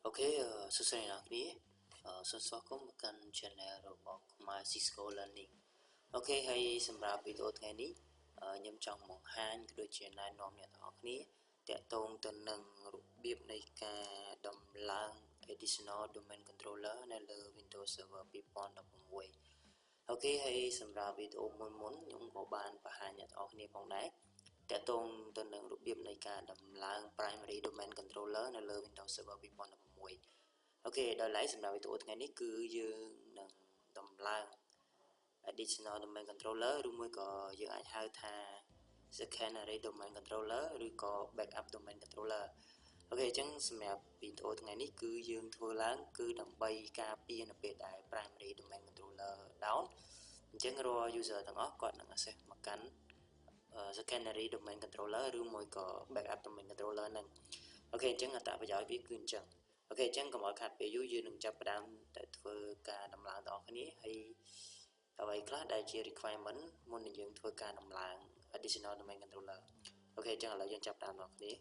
Ok, sơ sài nào ní sơ sơ có một kênh channel rồi bỏ my Cisco Learning. Ok, hay xem ra video ngày ní nhóm trong một hai đôi chuyện này nôm nhận học ní để tôn tên nâng rụt biếp này cả đầm lang additional domain controller này là Windows Server People đọc một way. Ok, hay xem ra video muốn những bộ ban và hai nhận học ní phòng này để tôn tên nâng rụt biếp này cả đầm lang primary domain controller này là Windows Server People đọc một way. Ok, đời lấyសម្រាប់វីដេអូថ្ងៃនេះគឺយើងនឹងតម្លើង additional domain controller ឬមួយក៏យើងអាចហៅថា secondary domain controller ឬក៏ backup domain controller អូខេអញ្ចឹងសម្រាប់វីដេអូថ្ងៃនេះគឺយើងធ្វើឡើងគឺដើម្បីការពារនៅពេលដែល primary domain controller down អញ្ចឹងរាល់ user ទាំងអស់គាត់នឹង access មកកាន់ secondary domain controller ឬមួយក៏ backup domain controller ហ្នឹងអូខេអញ្ចឹងអត្ថប្រយោជន៍វាគឺអញ្ចឹងអូខេអញ្ចឹងកុំឲ្យខាត់ពេលយូរយើងនឹងចាប់ផ្ដើមទៅធ្វើការដំឡើងទាំងអស់គ្នាហើយអ្វីខ្លះដែលជា requirement មុននឹងយើងធ្វើការដំឡើង additional domain controller អូខេអញ្ចឹងឥឡូវយើងចាប់ផ្ដើមទាំងអស់គ្នា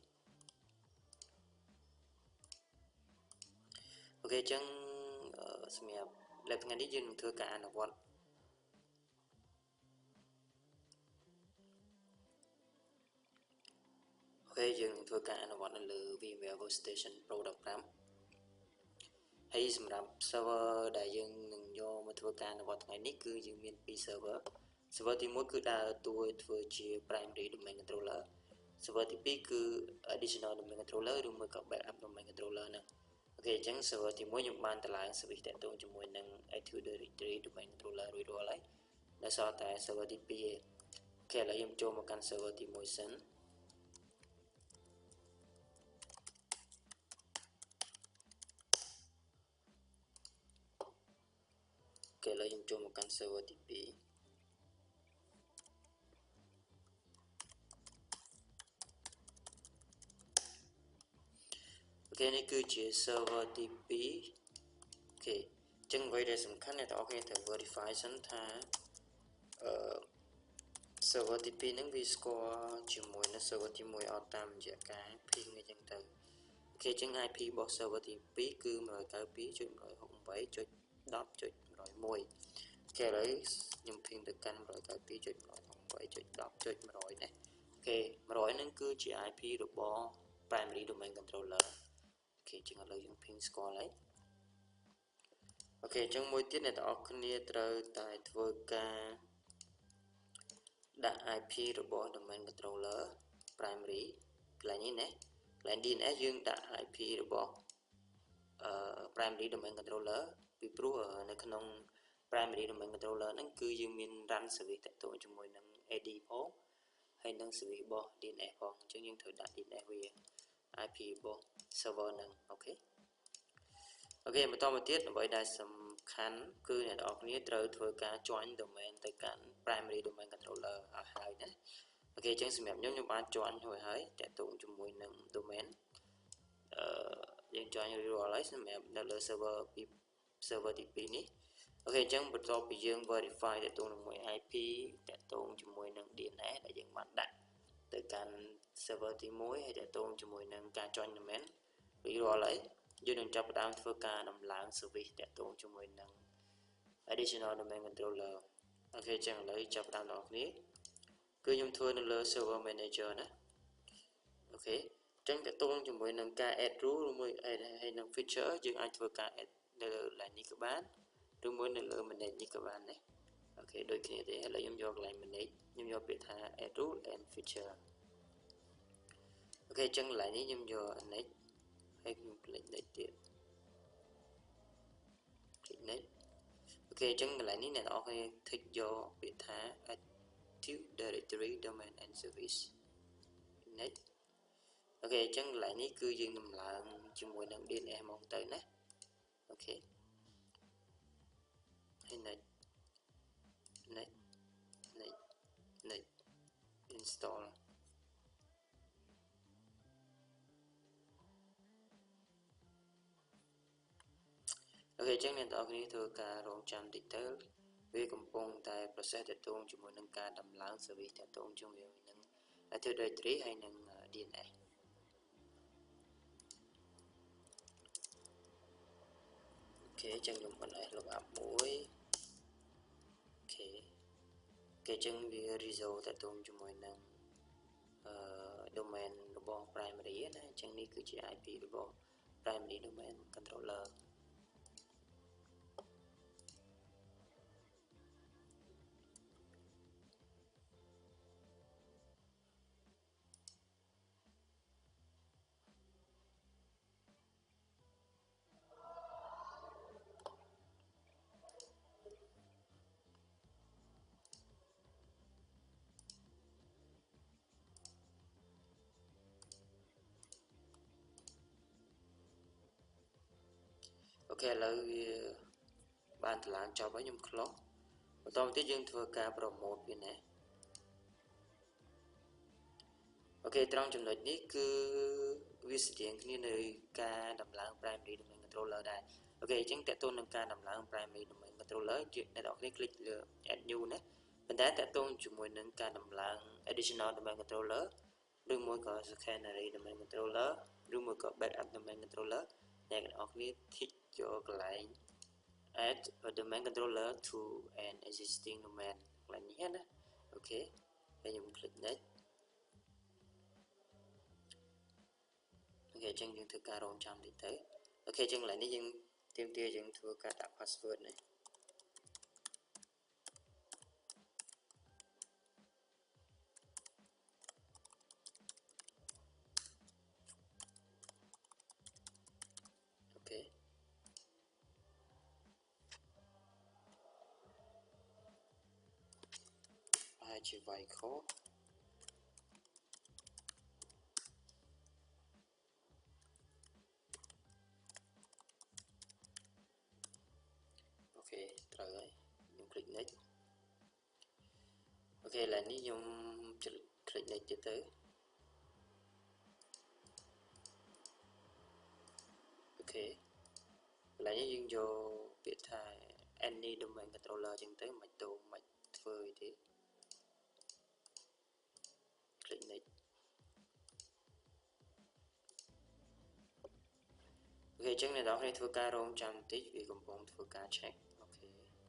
អូខេអញ្ចឹងសម្រាប់លើកថ្ងៃនេះយើងនឹងធ្វើការអនុវត្តអូខេយើងនឹងធ្វើការអនុវត្តនៅលើ VMware Workstation Pro 15ហើយសម្រាប់ server ដែលយើងនឹងយកមកធ្វើការអនុវត្តថ្ងៃនេះគឺយើងមាន2 server ទី1គឺដើរតួធ្វើជា primary domain controller server ទី2គឺ additional domain controller ឬមួយក៏ backup domain controller ហ្នឹងអូខេអញ្ចឹង server ទី1ខ្ញុំបានតម្លើង service តាក់ទងជាមួយនឹង Active Directory domain controller រួចរាល់ហើយនៅសល់តែ server ទី2ទេអូខេឥឡូវខ្ញុំចូលមកកាន់ server ទី1សិនឥឡូវខ្ញុំចូលមកកាន់ server ទី2អូខេនេះគឺជា server ទី2អូខេអញ្ចឹងអ្វីដែលសំខាន់អ្នកទាំងអស់គ្នាត្រូវ verify សិនថា server ទី2ហ្នឹងវាស្គាល់ជាមួយនឹង server ទី1អត់តាមរយៈការ ping អញ្ចឹងទៅអូខេអញ្ចឹង IP របស់ server ទី2គឺ 192.168.10.101 អូខេឥឡូវខ្ញុំ ping ទៅកាន់ 192.168.10.100 ណាអូខេ100ហ្នឹងគឺជា IP របស់ primary domain controller អូខេអញ្ចឹងឥឡូវយើង ping ស្គាល់ហើយអូខេអញ្ចឹងមួយទៀតអ្នកទាំងអស់គ្នាត្រូវតែធ្វើការដាក់ IP របស់ domain controller primary កន្លែងនេះណាកន្លែង DNS យើងដាក់ IP របស់ primary domain controller ពីព្រោះនៅក្នុង primary domain controller ហ្នឹងគឺយើងមាន run service តាក់ទងជាមួយនឹង AD ផងហើយនឹង service របស់ DNS ផងអញ្ចឹងយើងត្រូវដាក់ DNS វា IP របស់ server ហ្នឹងអូខេបន្តមកទៀតអ្វីដែលសំខាន់គឺអ្នកនរគ្នាត្រូវធ្វើការ join domain ទៅកាន់ primary domain controller ឲ្យហើយណាអូខេអញ្ចឹងសម្រាប់ខ្ញុំបាន join រួចហើយតាក់ទងជាមួយនឹង domain យើង join រួចរាល់ហើយសម្រាប់នៅលើ server ទី2នេះអូខេអញ្ចឹងបន្ទាប់ពីយើង verify តាក់ទងជាមួយ IP តាក់ទងជាមួយនឹង DNS ដែលយើងបានដាក់ទៅកាន់ server ទី1ហើយតាក់ទងជាមួយនឹងការ join domain រួចរាល់ហើយយើងនឹងចាប់ផ្ដើមធ្វើការដំឡើង service តាក់ទងជាមួយនឹង additional domain controller អូខេអញ្ចឹងឥឡូវចាប់ផ្ដើមដល់គ្នាគឺខ្ញុំធ្វើនៅលើ server manager ណាអូខេអញ្ចឹងតាក់ទងជាមួយនឹងការ add rule ឬមួយហើយនឹង feature យើងអាចធ្វើការ add នៅលើ line នេះក៏បានឬមួយនៅលើ manage នេះក៏បានដែរអូខេដូចគ្នាទេឥឡូវខ្ញុំយកកន្លែង manage ខ្ញុំយកពាក្យថា add rule and feature អូខេអញ្ចឹងកន្លែងនេះខ្ញុំយក next ហើយខ្ញុំ click next ទៀត click next អូខេអញ្ចឹងកន្លែងនេះអ្នកនរគ្នា tick យកពាក្យថា Active Directory Domain and Service next អូខេអញ្ចឹងកន្លែងនេះគឺយើងដំឡើងជាមួយនឹង DNS មកទៅណាអូខេហើយ next installអូខេអញ្ចឹងអ្នកនរគ្នាធ្វើការរងចាំតិចទៅវាកំពុងតែ process តាក់ទងជាមួយនឹងការដំឡើង service តាក់ទងជាមួយនឹង Active Directory ហើយនឹង DNS ok chân dùng mình này lục app muối ok ok chân vì result tại tôm cho mọi năng domainរបស់ primary ណាអញ្ចឹងនេះគឺជា IP របស់ primary domain controller ok ឥឡូវវាបានតម្លើងចប់ហើយខ្ញុំ close បន្តមកទៀតយើងធ្វើការ promote វាណាអូខេត្រង់ចំណុចនេះគឺវាស្តៀងគ្នានៅការដំឡើង primary domain controller ដែរអូខេអញ្ចឹងតើតើនឹងការដំឡើង primary domain controller អ្នកនរគ្នា click លើ add new ណាប៉ុន្តែតើតើជាមួយនឹងការដំឡើង additional domain controller ឬមួយក៏ secondary domain controller ឬមួយក៏ backup domain controller អ្នកនរគ្នា tick យកកន្លែង add a domain controller to an existing domain កន្លែងនេះណាអូខេហើយខ្ញុំ click next អូខេអញ្ចឹងយើងធ្វើការរងចាំតិចទៅអូខេអញ្ចឹងកន្លែងនេះយើងទាមទារយើងធ្វើការដាក់ password នេះអូខេហើយជា Vico ok ត្រូវហើយខ្ញុំ click next អូខេឥឡូវនេះខ្ញុំ click next ទៀតទៅអូខេឥឡូវនេះយើងយកពាក្យថា any domain controller អញ្ចឹងទៅមិនធ្វើអីទេ click next អូខេអញ្ចឹងអ្នកនរគ្នាធ្វើការរងចាំបន្តិចវាកំពុងធ្វើការ check អូខេ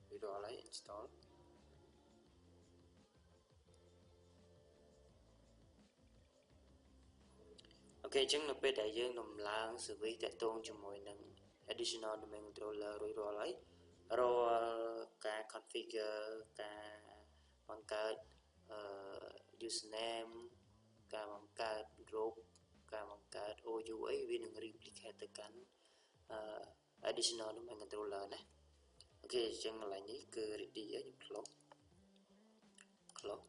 វារាល់ហើយ install អូខេអញ្ចឹងនៅពេលដែលយើងដំឡើង service តាក់ទងជាមួយនឹង additional domain controller រួចរាល់ហើយរាល់ការ configure ការបង្កើត username ការបង្កើត group ការបង្កើត OU អីវានឹង replicate ទៅកាន់ additional domain controller ណាអូខេអញ្ចឹងកន្លែងនេះគឺ ready ហើយខ្ញុំ close